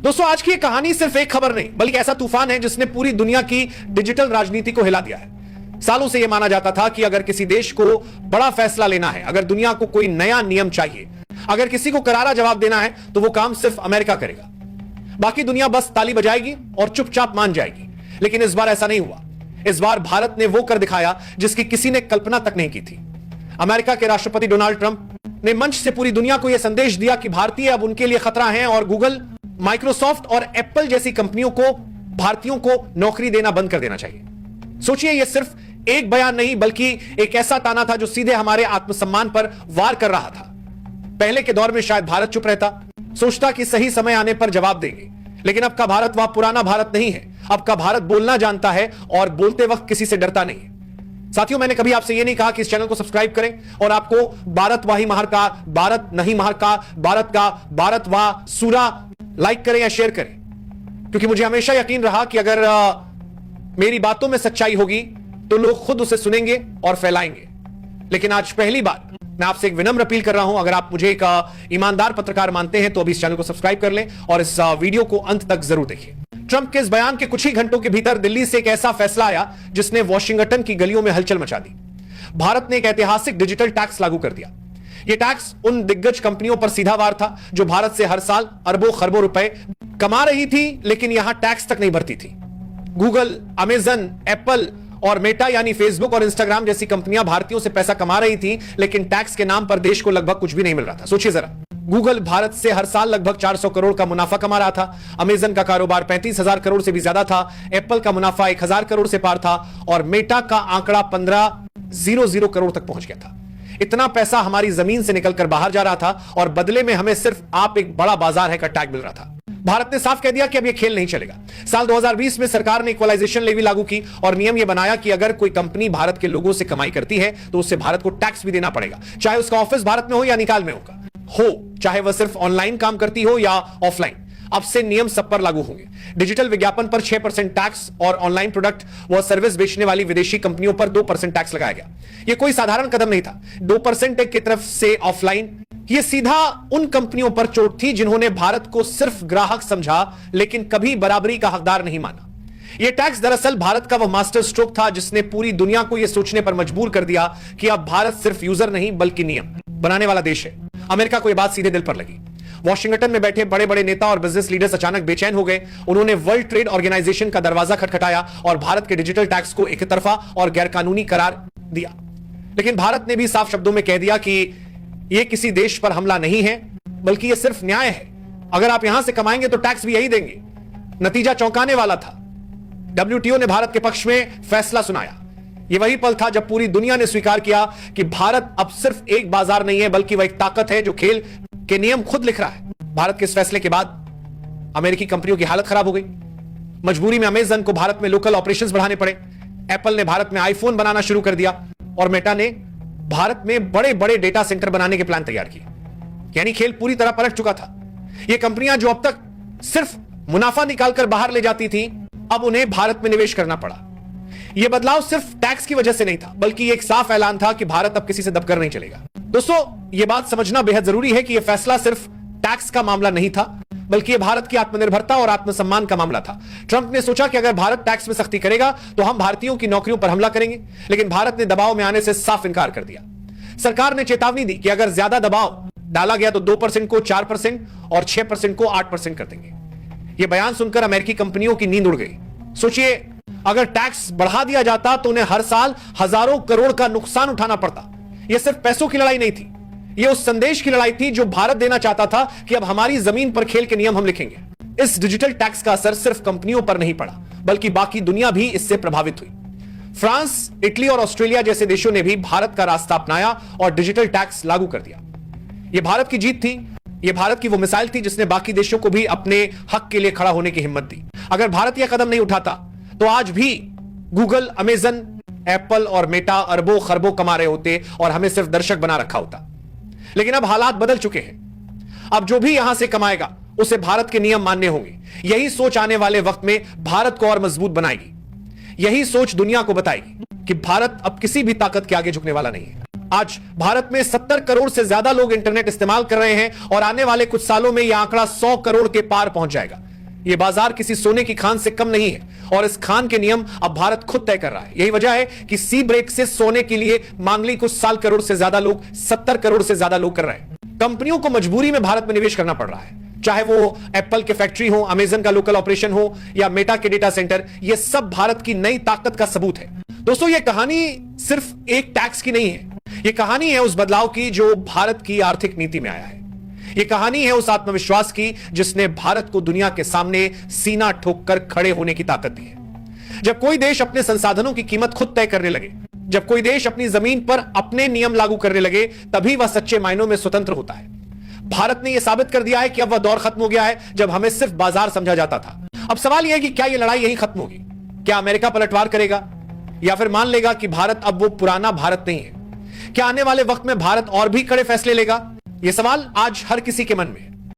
दोस्तों, आज की ये कहानी सिर्फ एक खबर नहीं बल्कि ऐसा तूफान है जिसने पूरी दुनिया की डिजिटल राजनीति को हिला दिया है। सालों से यह माना जाता था कि अगर किसी देश को बड़ा फैसला लेना है, अगर दुनिया को कोई नया नियम चाहिए, अगर किसी को करारा जवाब देना है, तो वो काम सिर्फ अमेरिका करेगा। बाकी दुनिया बस ताली बजाएगी और चुपचाप मान जाएगी। लेकिन इस बार ऐसा नहीं हुआ। इस बार भारत ने वो कर दिखाया जिसकी किसी ने कल्पना तक नहीं की थी। अमेरिका के राष्ट्रपति डोनाल्ड ट्रंप ने मंच से पूरी दुनिया को यह संदेश दिया कि भारतीय अब उनके लिए खतरा हैं और गूगल, माइक्रोसॉफ्ट और एप्पल जैसी कंपनियों को भारतीयों को नौकरी देना बंद कर देना चाहिए। सोचिए, यह सिर्फ एक बयान नहीं बल्कि एक ऐसा ताना था जो सीधे हमारे आत्मसम्मान पर वार कर रहा था। पहले के दौर में शायद भारत चुप रहता, सोचता कि सही समय आने पर जवाब देंगे। लेकिन अब का भारत वह पुराना भारत नहीं है। अब का भारत बोलना जानता है और बोलते वक्त किसी से डरता नहीं है। साथियों, मैंने कभी आपसे यह नहीं कहा कि इस चैनल को सब्सक्राइब करें और आपको भारत वाही महार का, भारत नहीं महार का, भारत का, भारत वाह सूरा लाइक करें या शेयर करें, क्योंकि मुझे हमेशा यकीन रहा कि अगर मेरी बातों में सच्चाई होगी तो लोग खुद उसे सुनेंगे और फैलाएंगे। लेकिन आज पहली बार मैं आपसे एक विनम्र अपील कर रहा हूं, अगर आप मुझे एक ईमानदार पत्रकार मानते हैं तो अभी इस चैनल को सब्सक्राइब कर लें और इस वीडियो को अंत तक जरूर देखिए। ट्रंप के इस बयान के कुछ ही घंटों के भीतर दिल्ली से एक ऐसा फैसला आया जिसने वॉशिंगटन की गलियों में हलचल मचा दी। भारत ने एक ऐतिहासिक डिजिटल टैक्स लागू कर दिया। यह टैक्स उन दिग्गज कंपनियों पर सीधा वार था जो भारत से हर साल अरबों खरबों रुपए कमा रही थी लेकिन यहां टैक्स तक नहीं भरती थी। गूगल, अमेजन, एप्पल और मेटा यानी फेसबुक और इंस्टाग्राम जैसी कंपनियां भारतीयों से पैसा कमा रही थी, लेकिन टैक्स के नाम पर देश को लगभग कुछ भी नहीं मिल रहा था। सोचिए जरा, गूगल भारत से हर साल लगभग 400 करोड़ का मुनाफा कमा रहा था। अमेजन का कारोबार 35,000 करोड़ से भी ज्यादा था। एप्पल का मुनाफा 1,000 करोड़ से पार था और मेटा का आंकड़ा 1500 करोड़ तक पहुंच गया था। इतना पैसा हमारी जमीन से निकलकर बाहर जा रहा था और बदले में हमें सिर्फ आप एक बड़ा बाजार है का टैग मिल रहा था। भारत ने साफ कह दिया कि अब यह खेल नहीं चलेगा। साल 2020 में सरकार ने इक्वलाइजेशन लेवी लागू की और नियम यह बनाया कि अगर कोई कंपनी भारत के लोगों से कमाई करती है तो उससे भारत को टैक्स भी देना पड़ेगा, चाहे उसका ऑफिस भारत में हो या निकाल में हो, चाहे वह सिर्फ ऑनलाइन काम करती हो या ऑफलाइन। अब से नियम सब पर लागू होंगे। डिजिटल विज्ञापन पर 6% टैक्स और ऑनलाइन प्रोडक्ट व सर्विस बेचने वाली विदेशी कंपनियों पर 2% टैक्स लगाया गया। यह कोई साधारण कदम नहीं था। 2% की तरफ से ऑफलाइन, यह सीधा उन कंपनियों पर चोट थी जिन्होंने भारत को सिर्फ ग्राहक समझा लेकिन कभी बराबरी का हकदार नहीं माना। यह टैक्स दरअसल भारत का वह मास्टर स्ट्रोक था जिसने पूरी दुनिया को यह सोचने पर मजबूर कर दिया कि अब भारत सिर्फ यूजर नहीं बल्कि नियम बनाने वाला देश है। अमेरिका को यह बात सीधे दिल पर लगी। वॉशिंगटन में बैठे बड़े बड़े नेता और बिजनेस लीडर्स अचानक बेचैन हो गए। उन्होंने वर्ल्ड ट्रेड ऑर्गेनाइजेशन का दरवाजा खटखटाया और भारत के डिजिटल टैक्स को एक तरफा और गैरकानूनी करार दिया। लेकिन भारत ने भी साफ शब्दों में कह दिया कि यह किसी देश पर हमला नहीं है बल्कि यह सिर्फ न्याय है। अगर आप यहां से कमाएंगे तो टैक्स भी यही देंगे। नतीजा चौंकाने वाला था। WTO ने भारत के पक्ष में फैसला सुनाया। यह वही पल था जब पूरी दुनिया ने स्वीकार किया कि भारत अब सिर्फ एक बाजार नहीं है बल्कि वह एक ताकत है जो खेल के नियम खुद लिख रहा है। भारत के इस फैसले के बाद अमेरिकी कंपनियों की हालत खराब हो गई। मजबूरी में अमेजन को भारत में लोकल ऑपरेशंस बढ़ाने पड़े। एप्पल ने भारत में आईफोन बनाना शुरू कर दिया और मेटा ने भारत में बड़े बड़े डेटा सेंटर बनाने के प्लान तैयार किए। यानी खेल पूरी तरह पलट चुका था। ये कंपनियां जो अब तक सिर्फ मुनाफा निकालकर बाहर ले जाती थी, अब उन्हें भारत में निवेश करना पड़ा। यह बदलाव सिर्फ टैक्स की वजह से नहीं था बल्कि एक साफ ऐलान था कि भारत अब किसी से दबकर नहीं चलेगा। दोस्तों, यह बात समझना बेहद जरूरी है कि यह फैसला सिर्फ टैक्स का मामला नहीं था बल्कि यह भारत की आत्मनिर्भरता और आत्मसम्मान का मामला था। ट्रंप ने सोचा कि अगर भारत टैक्स में सख्ती करेगा तो हम भारतीयों की नौकरियों पर हमला करेंगे, लेकिन भारत ने दबाव में आने से साफ इनकार कर दिया। सरकार ने चेतावनी दी कि अगर ज्यादा दबाव डाला गया तो 2% को 4% और 6% को 8% कर देंगे। यह बयान सुनकर अमेरिकी कंपनियों की नींद उड़ गई। सोचिए, अगर टैक्स बढ़ा दिया जाता तो उन्हें हर साल हजारों करोड़ का नुकसान उठाना पड़ता। यह सिर्फ पैसों की लड़ाई नहीं थी, यह उस संदेश की लड़ाई थी जो भारत देना चाहता था कि अब हमारी जमीन पर खेल के नियम हम लिखेंगे। इस डिजिटल टैक्स का असर सिर्फ कंपनियों पर नहीं पड़ा बल्कि बाकी दुनिया भी इससे प्रभावित हुई। फ्रांस, इटली और ऑस्ट्रेलिया जैसे देशों ने भी भारत का रास्ता अपनाया और डिजिटल टैक्स लागू कर दिया। यह भारत की जीत थी। यह भारत की वो मिसाइल थी जिसने बाकी देशों को भी अपने हक के लिए खड़ा होने की हिम्मत दी। अगर भारत यह कदम नहीं उठाता तो आज भी गूगल, अमेजन, एप्पल और मेटा अरबों खरबों कमा रहे होते और हमें सिर्फ दर्शक बना रखा होता। लेकिन अब हालात बदल चुके हैं। अब जो भी यहां से कमाएगा उसे भारत के नियम मानने होंगे। यही सोच आने वाले वक्त में भारत को और मजबूत बनाएगी। यही सोच दुनिया को बताएगी कि भारत अब किसी भी ताकत के आगे झुकने वाला नहीं है। आज भारत में 70 करोड़ से ज्यादा लोग इंटरनेट इस्तेमाल कर रहे हैं और आने वाले कुछ सालों में यह आंकड़ा 100 करोड़ के पार पहुंच जाएगा। यह बाजार किसी सोने की खान से कम नहीं है और इस खान के नियम अब भारत खुद तय कर रहा है। यही वजह है कि सी ब्रेक से सोने के लिए मांगली कुछ साल करोड़ से ज्यादा लोग 70 करोड़ से ज्यादा लोग कर रहे हैं। कंपनियों को मजबूरी में भारत में निवेश करना पड़ रहा है, चाहे वो एप्पल के फैक्ट्री हो, अमेजन का लोकल ऑपरेशन हो या मेटा के डेटा सेंटर। यह सब भारत की नई ताकत का सबूत है। दोस्तों, यह कहानी सिर्फ एक टैक्स की नहीं है, यह कहानी है उस बदलाव की जो भारत की आर्थिक नीति में आया है। यह कहानी है उस आत्मविश्वास की जिसने भारत को दुनिया के सामने सीना ठोककर खड़े होने की ताकत दी है। जब कोई देश अपने संसाधनों की कीमत खुद तय करने लगे, जब कोई देश अपनी जमीन पर अपने नियम लागू करने लगे, तभी वह सच्चे मायनों में स्वतंत्र होता है। भारत ने यह साबित कर दिया है कि अब वह दौर खत्म हो गया है जब हमें सिर्फ बाजार समझा जाता था। अब सवाल यह है कि क्या यह लड़ाई यहीं खत्म होगी? क्या अमेरिका पलटवार करेगा या फिर मान लेगा कि भारत अब वो पुराना भारत नहीं है? क्या आने वाले वक्त में भारत और भी कड़े फैसले लेगा? यह सवाल आज हर किसी के मन में है।